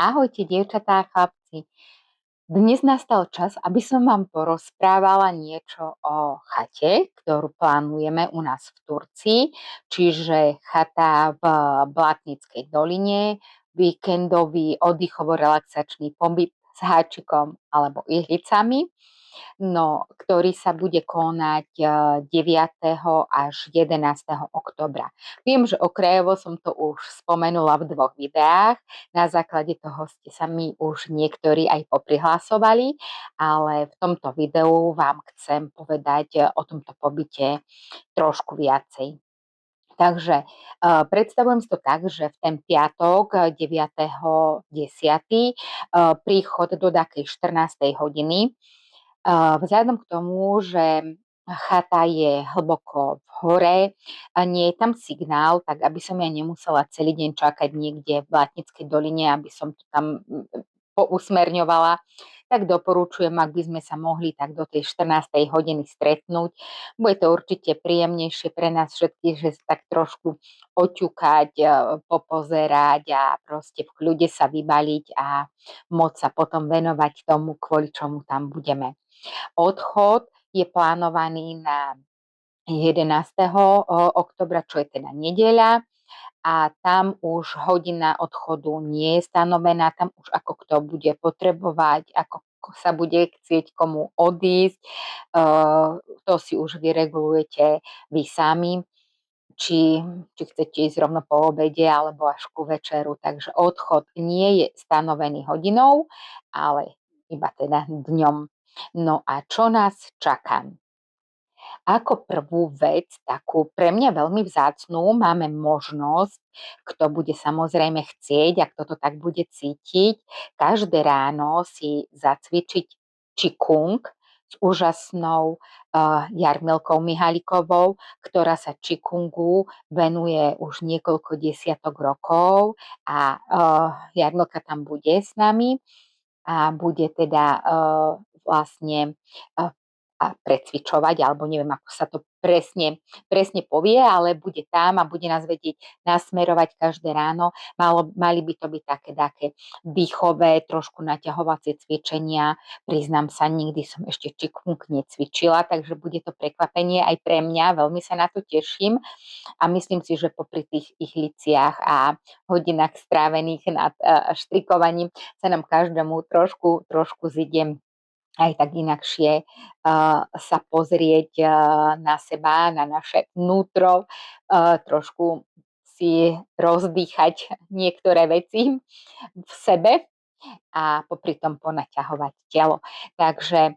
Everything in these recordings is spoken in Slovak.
Ahojte, dievčatá a chlapci. Dnes nastal čas, aby som vám porozprávala niečo o chate, ktorú plánujeme u nás v Turcii, čiže chata v Blatnickej doline, víkendový oddychovo-relaxačný pobyt s háčikom alebo ihlicami, no, ktorý sa bude konať 9. až 11. októbra. Viem, že okrajovo som to už spomenula v 2 videách, na základe toho ste sa mi už niektorí aj poprihlasovali, ale v tomto videu vám chcem povedať o tomto pobyte trošku viacej. Takže predstavujem si to tak, že v ten piatok 9.10. príchod do takej 14. hodiny. Vzhľadom k tomu, že chata je hlboko v hore, a nie je tam signál, tak aby som ja nemusela celý deň čakať niekde v Blatnickej doline, aby som to tam pousmerňovala, tak doporučujem, ak by sme sa mohli tak do tej 14. hodiny stretnúť. Bude to určite príjemnejšie pre nás všetkých, že sa tak trošku oťukať, popozerať a proste v kľude sa vybaliť a môcť sa potom venovať tomu, kvôli čomu tam budeme. Odchod je plánovaný na 11. októbra, čo je teda nedeľa, a tam už hodina odchodu nie je stanovená, tam už ako kto bude potrebovať, ako sa bude chcieť komu odísť, to si už vyregulujete vy sami, či chcete ísť rovno po obede alebo až ku večeru. Takže odchod nie je stanovený hodinou, ale iba teda dňom. No a čo nás čaká? Ako prvú vec, takú pre mňa veľmi vzácnú, máme možnosť, kto bude samozrejme chcieť a kto to tak bude cítiť, každé ráno si zacvičiť Qigong s úžasnou Jarmilkou Mihalikovou, ktorá sa Qigongu venuje už niekoľko desiatok rokov a Jarmilka tam bude s nami a bude teda vlastne a precvičovať, alebo neviem, ako sa to presne povie, ale bude tam a bude nás vedieť nasmerovať každé ráno. Mali by to byť také dýchové, trošku naťahovacie cvičenia. Priznám sa, nikdy som ešte Qigong necvičila, takže bude to prekvapenie aj pre mňa. Veľmi sa na to teším a myslím si, že popri tých ihľiciach a hodinách strávených nad štrikovaním sa nám každému trošku zidiem aj tak inakšie sa pozrieť na seba, na naše vnútro, trošku si rozdýchať niektoré veci v sebe a popri tom ponaťahovať telo. Takže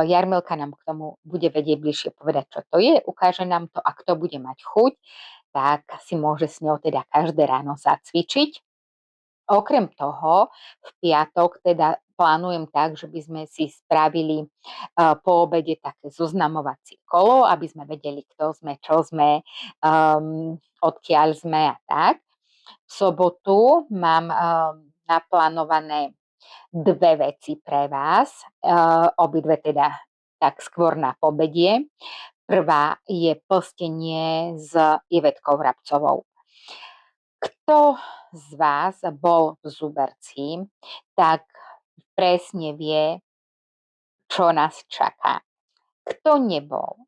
Jarmilka nám k tomu bude vedieť bližšie povedať, čo to je, ukáže nám to a kto bude mať chuť, tak si môže s ňou teda každé ráno zacvičiť. Okrem toho, v piatok teda plánujem tak, že by sme si spravili po obede také zoznamovacie kolo, aby sme vedeli, kto sme, čo sme, odkiaľ sme a tak. V sobotu mám naplánované 2 veci pre vás, obidve teda tak skôr na pobedie. Prvá je postenie s Ivetkou Vrabcovou. Kto z vás bol v Zuberci, tak presne vie, čo nás čaká. Kto nebol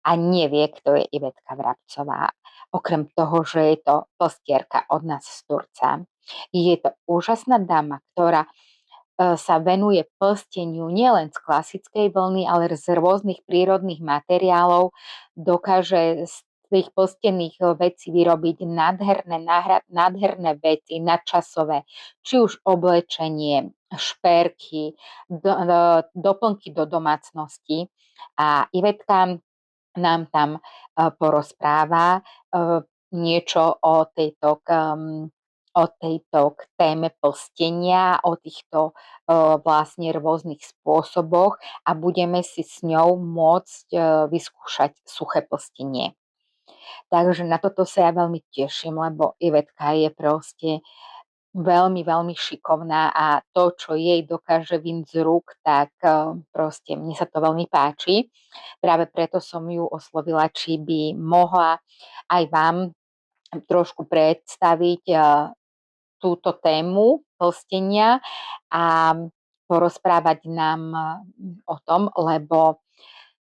a nevie, kto je Ivetka Vrabcová, okrem toho, že je to postierka od nás z Turca, je to úžasná dáma, ktorá sa venuje plsteniu nielen z klasickej vlny, ale z rôznych prírodných materiálov. Dokáže z tých plstených vecí vyrobiť nádherné veci, nadčasové, či už oblečenie, šperky, doplnky do domácnosti. A Ivetka nám tam porozpráva niečo o tejto téme plstenia, o týchto vlastne rôznych spôsoboch a budeme si s ňou môcť vyskúšať suché plstenie. Takže na toto sa ja veľmi teším, lebo Ivetka je proste veľmi, veľmi šikovná a to, čo jej dokáže vyjsť z rúk, tak proste mne sa to veľmi páči. Práve preto som ju oslovila, či by mohla aj vám trošku predstaviť túto tému plstenia a porozprávať nám o tom, lebo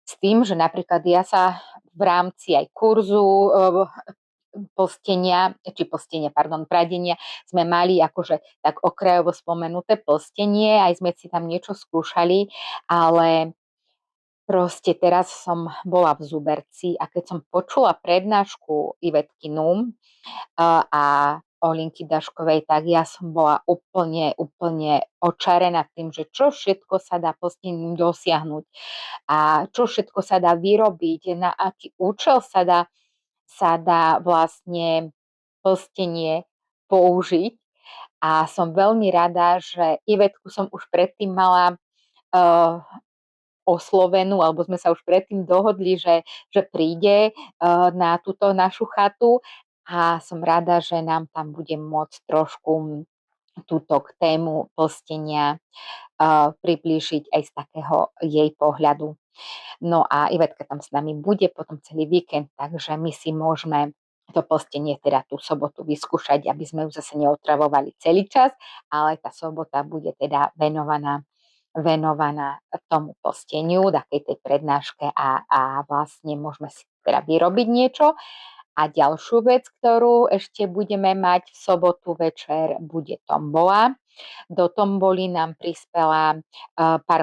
s tým, že napríklad ja sa v rámci aj kurzu pradenia sme mali akože tak okrajovo spomenuté plstenie, aj sme si tam niečo skúšali, ale proste teraz som bola v Zuberci a keď som počula prednášku Ivetkinu a Olinky Daškovej, tak ja som bola úplne očarená tým, že čo všetko sa dá plstením dosiahnuť a čo všetko sa dá vyrobiť, na aký účel sa dá vlastne plstenie použiť. A som veľmi rada, že Ivetku som už predtým mala oslovenú, alebo sme sa už predtým dohodli, že príde na túto našu chatu a som rada, že nám tam bude môcť trošku túto tému plstenia priblížiť aj z takého jej pohľadu. No a Ivetka tam s nami bude potom celý víkend, takže my si môžeme to plstenie teda tú sobotu vyskúšať, aby sme ju zase neotravovali celý čas, ale tá sobota bude teda venovaná tomu plsteniu, takej tej prednáške a vlastne môžeme si teda vyrobiť niečo. A ďalšiu vec, ktorú ešte budeme mať v sobotu večer, bude tombola. Do tomboly nám prispela pár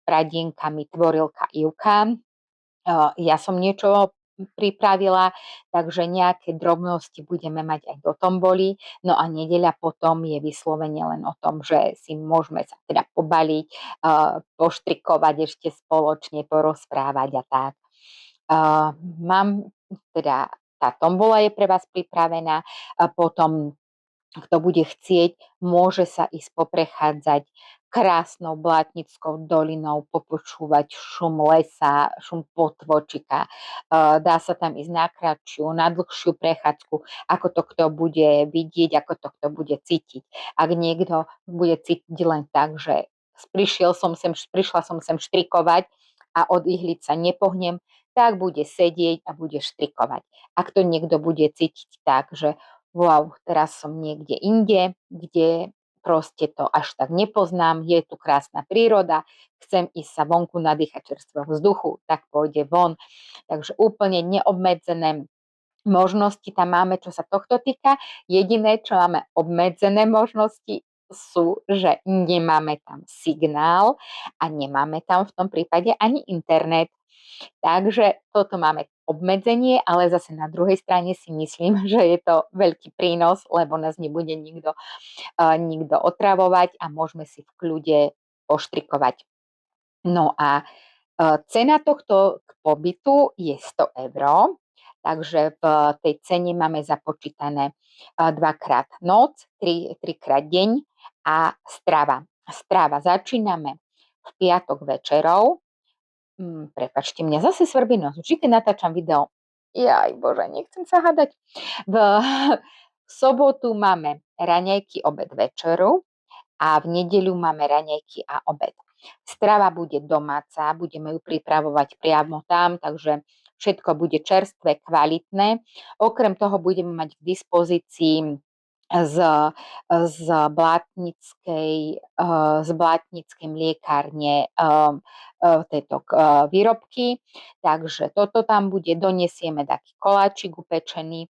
pradienkami tvorilka Ivka. Ja som niečo pripravila, takže nejaké drobnosti budeme mať aj do tomboly. No a nedeľa potom je vyslovene len o tom, že si môžeme sa teda pobaliť, poštrikovať ešte spoločne, porozprávať a tak. Mám teda, tá tombola je pre vás pripravená, a potom kto bude chcieť, môže sa ísť poprechádzať krásnou Blátnickou dolinou, popočúvať šum lesa, šum potvočika. Dá sa tam ísť na kratšiu, na dlhšiu prechádzku, ako to kto bude vidieť, ako to kto bude cítiť. Ak niekto bude cítiť len tak, že prišla som sem štrikovať a od ihlic sa nepohnem, tak bude sedieť a bude štrikovať. Ak to niekto bude cítiť tak, že wow, teraz som niekde inde, kde proste to až tak nepoznám, je tu krásna príroda, chcem ísť sa vonku nadýchať čerstvého vzduchu, tak pôjde von. Takže úplne neobmedzené možnosti tam máme, čo sa tohto týka. Jediné, čo máme obmedzené možnosti, sú, že nemáme tam signál a nemáme tam v tom prípade ani internet. Takže toto máme obmedzenie, ale zase na druhej strane si myslím, že je to veľký prínos, lebo nás nebude nikto otravovať a môžeme si v kľude poštrikovať. No a cena tohto pobytu je 100 €, takže v tej cene máme započítané dvakrát noc, trikrát deň a strava. Strava začíname v piatok večerou. Prepáčte, mňa zase svrbí nos. Vždy, keď natáčam video, jaj bože, nechcem sa hádať. V sobotu máme raňajky, obed, večeru a v nedeľu máme raňajky a obed. Strava bude domáca, budeme ju pripravovať priamo tam, takže všetko bude čerstvé, kvalitné. Okrem toho budeme mať k dispozícii z, z Blátnickej mliekárne tieto výrobky. Takže toto tam bude, donesieme taký koláčik upečený.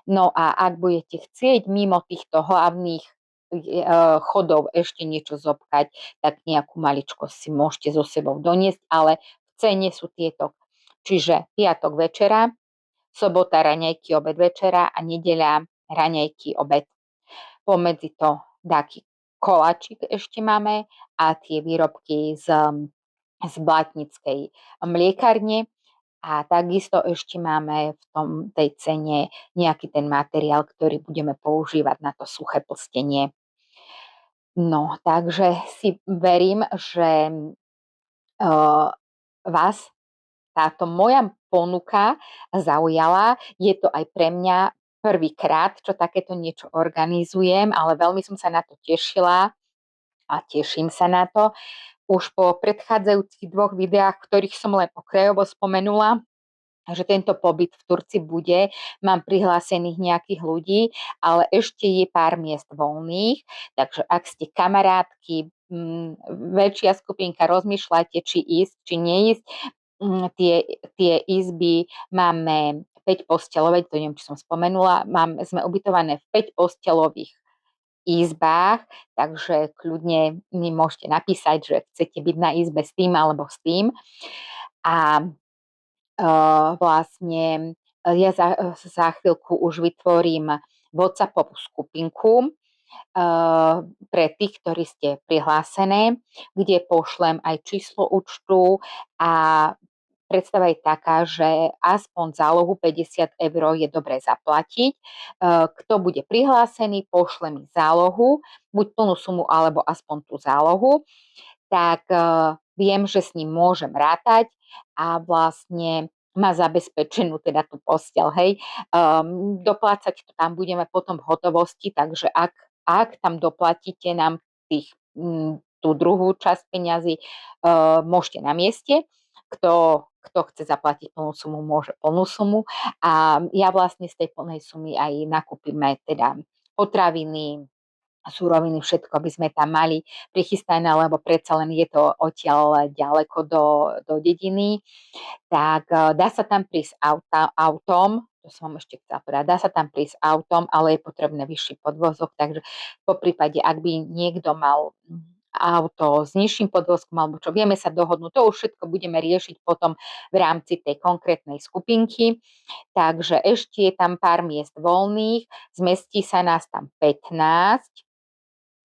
No a ak budete chcieť mimo týchto hlavných chodov ešte niečo zobkať, tak nejakú maličkosť si môžete so sebou doniesť, ale v cene sú tieto. Čiže piatok večera, sobota raňajky, obed, večera a nedeľa raňajky, obed. Pomedzi to taký koláčik ešte máme a tie výrobky z Blátnickej mliekárne. A takisto ešte máme v tej cene nejaký ten materiál, ktorý budeme používať na to suché plstenie. No, takže si verím, že vás táto moja ponuka zaujala. Je to aj pre mňa prvýkrát, čo takéto niečo organizujem, ale veľmi som sa na to tešila a teším sa na to. Už po predchádzajúcich 2 videách, ktorých som len okrajovo spomenula, že tento pobyt v Turci bude. Mám prihlásených nejakých ľudí, ale ešte je pár miest voľných, takže ak ste kamarátky, väčšia skupinka, rozmýšľajte, či ísť, či neísť. Tie izby máme 5 posteľové, to neviem, či som spomenula, sme ubytované v 5 posteľových izbách, takže kľudne mi môžete napísať, že chcete byť na izbe s tým alebo s tým. A vlastne ja za chvíľku už vytvorím WhatsAppovú skupinku pre tých, ktorí ste prihlásené, kde pošlem aj číslo účtu a predstava je taká, že aspoň zálohu 50 eur je dobré zaplatiť. Kto bude prihlásený, pošle mi zálohu, buď plnú sumu, alebo aspoň tú zálohu, tak viem, že s ním môžem rátať a vlastne má zabezpečenú teda tú posteľ, hej. Doplácať to tam budeme potom v hotovosti, takže ak tam doplatíte nám tú druhú časť peňazí, môžete na mieste. Kto chce zaplatiť plnú sumu, môže plnú sumu. A ja vlastne z tej plnej sumy aj nakúpime teda potraviny, suroviny, všetko by sme tam mali prichystané, lebo predsa len je to odtiaľ ďaleko do dediny. Tak dá sa tam prísť autom, to som vám ešte chcela povedať, dá sa tam prísť autom, ale je potrebné vyšší podvozok, takže po prípade, ak by niekto mal auto s nižším podvozkom alebo čo, vieme sa dohodnúť, to už všetko budeme riešiť potom v rámci tej konkrétnej skupinky. Takže ešte je tam pár miest voľných, zmestí sa nás tam 15,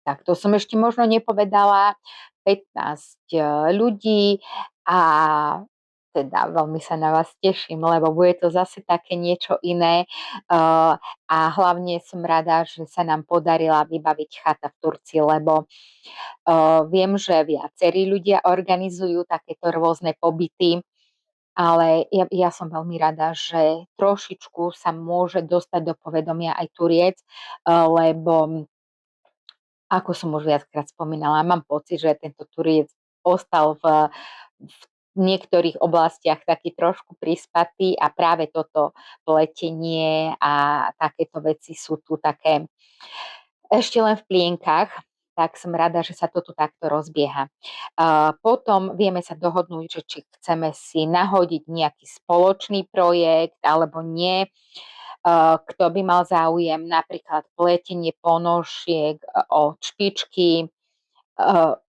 tak to som ešte možno nepovedala, 15 ľudí a teda veľmi sa na vás teším, lebo bude to zase také niečo iné a hlavne som rada, že sa nám podarila vybaviť chata v Turcii, lebo viem, že viacerí ľudia organizujú takéto rôzne pobyty, ale ja som veľmi rada, že trošičku sa môže dostať do povedomia aj Turiec, lebo ako som už viackrát spomínala, mám pocit, že tento Turiec ostal v niektorých oblastiach taký trošku prispatý a práve toto pletenie a takéto veci sú tu také ešte len v plienkach, tak som rada, že sa to tu takto rozbieha. Potom vieme sa dohodnúť, že či chceme si nahodiť nejaký spoločný projekt alebo nie. Kto by mal záujem, napríklad pletenie ponožiek od špičky.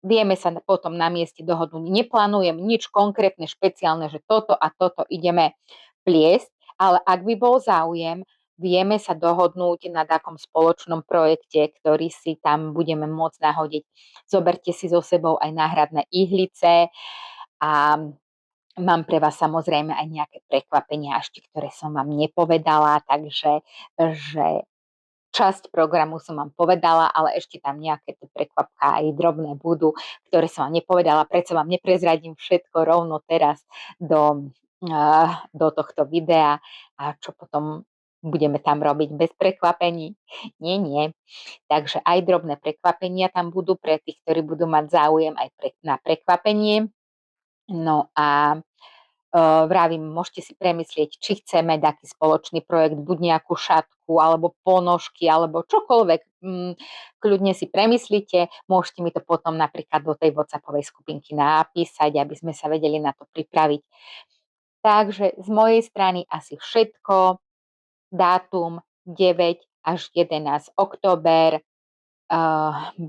Vieme sa potom na mieste dohodnúť. Neplánujem nič konkrétne, špeciálne, že toto a toto ideme pliesť, ale ak by bol záujem, vieme sa dohodnúť na takom spoločnom projekte, ktorý si tam budeme môcť nahodiť. Zoberte si so sebou aj náhradné ihlice a mám pre vás samozrejme aj nejaké prekvapenia ešte, ktoré som vám nepovedala, takže že časť programu som vám povedala, ale ešte tam nejaké tie prekvapká aj drobné budú, ktoré som vám nepovedala, predsa vám neprezradím všetko rovno teraz do tohto videa a čo potom budeme tam robiť bez prekvapení. Nie, nie. Takže aj drobné prekvapenia tam budú pre tých, ktorí budú mať záujem aj na prekvapenie. No a vravím, môžete si premyslieť, či chceme taký spoločný projekt, buď nejakú šatku, alebo ponožky, alebo čokoľvek. Kľudne si premyslíte, môžete mi to potom napríklad do tej WhatsAppovej skupinky napísať, aby sme sa vedeli na to pripraviť. Takže z mojej strany asi všetko. Dátum 9 až 11 október,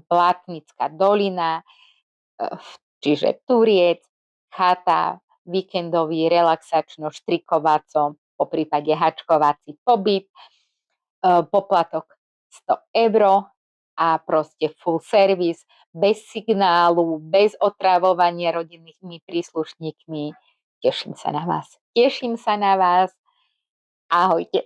Blatnická dolina, čiže Turiec, chata, víkendový relaxačno-štrikovaco, po prípade hačkovací pobyt, poplatok 100 eur a proste full service, bez signálu, bez otrávovania rodinnými príslušníkmi. Teším sa na vás. Ahojte.